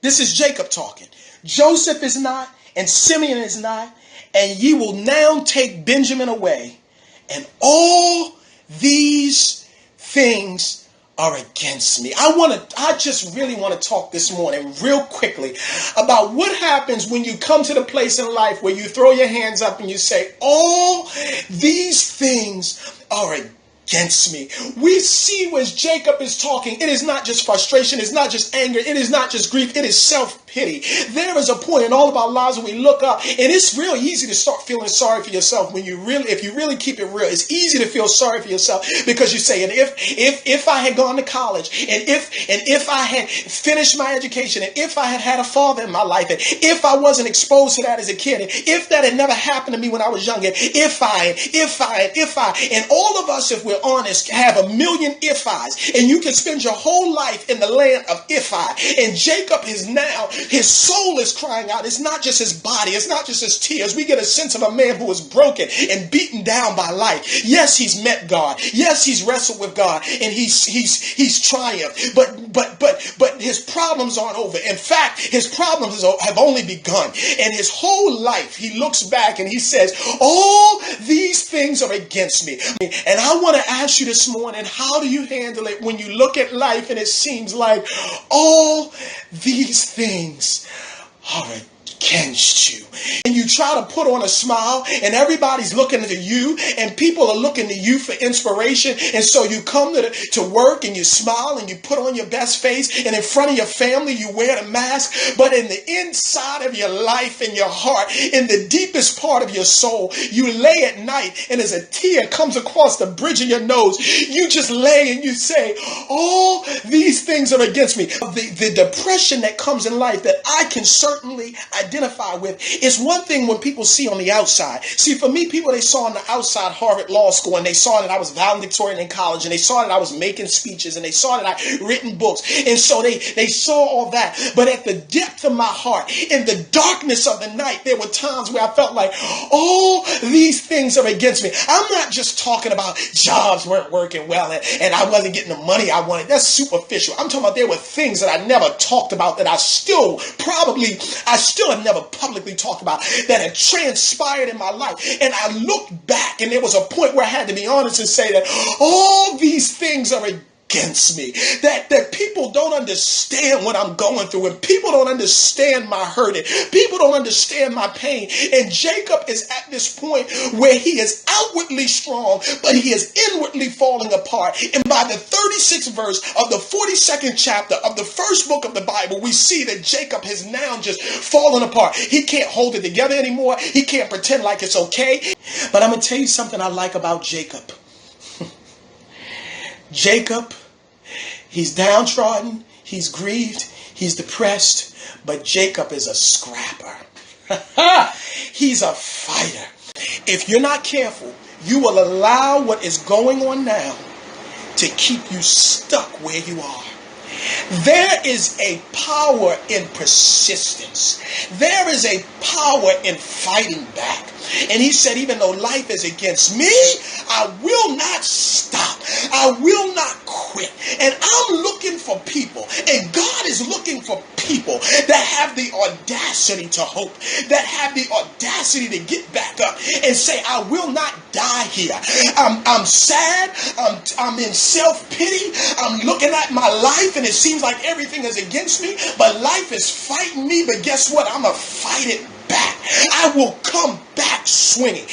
This is Jacob talking. Joseph is not, and Simeon is not, and ye will now take Benjamin away, and all these things are against me. I just really want to talk this morning real quickly about what happens when you come to the place in life where you throw your hands up and you say, all these things are against me. We see where Jacob is talking. It is not just frustration. It's not just anger. It is not just grief. It is self-pity. There is a point in all of our lives when we look up, and it's real easy to start feeling sorry for yourself if you really keep it real. It's easy to feel sorry for yourself because you say, and if I had gone to college, and if I had finished my education, and if I had had a father in my life, and if I wasn't exposed to that as a kid, and if that had never happened to me when I was younger, if I, and all of us, if we're honest, have a million if-Is, and you can spend your whole life in the land of if-I. And Jacob is now, his soul is crying out. It's not just his body. It's not just his tears. We get a sense of a man who is broken and beaten down by life. Yes, he's met God. Yes, he's wrestled with God, and he's triumphed. But his problems aren't over. In fact, his problems have only begun. And his whole life, he looks back and he says, all these things are against me. And I want to ask you this morning, how do you handle it when you look at life and it seems like all these things are against you? And you try to put on a smile, and everybody's looking to you, and people are looking to you for inspiration. And so you come to work and you smile and you put on your best face, and in front of your family you wear the mask. But in the inside of your life, in your heart, in the deepest part of your soul, you lay at night, and as a tear comes across the bridge of your nose, you just lay and you say, all these things are against me. The depression that comes in life that I can certainly identify with is one thing when people see on the outside. See, for me, people, they saw on the outside Harvard Law School, and they saw that I was valedictorian in college, and they saw that I was making speeches, and they saw that I written books. And so they saw all that. But at the depth of my heart, in the darkness of the night, there were times where I felt like all these things are against me. I'm not just talking about jobs weren't working well and I wasn't getting the money I wanted. That's superficial. I'm talking about there were things that I never talked about that I still have never publicly talked about that had transpired in my life. And I looked back, and there was a point where I had to be honest and say that all these things are against me, that people don't understand what I'm going through, and people don't understand my hurt, and people don't understand my pain. And Jacob is at this point where he is outwardly strong, but he is inwardly falling apart. And by the 36th verse of the 42nd chapter of the first book of the Bible, we see that Jacob has now just fallen apart. He can't hold it together anymore. He can't pretend like it's okay. But I'm going to tell you something I like about Jacob. Jacob, he's downtrodden, he's grieved, he's depressed, but Jacob is a scrapper. He's a fighter. If you're not careful, you will allow what is going on now to keep you stuck where you are. There is a power in persistence. There is a power in fighting back. And he said, even though life is against me, I will not stop. I will not quit. And I'm looking for people, and God is looking for people that have the audacity to hope, that have the audacity to get back up and say, I will not die here. I'm sad. I'm in self-pity. I'm looking at my life, and it seems like everything is against me, but life is fighting me. But guess what? I'm going to fight it back. I will come back swinging.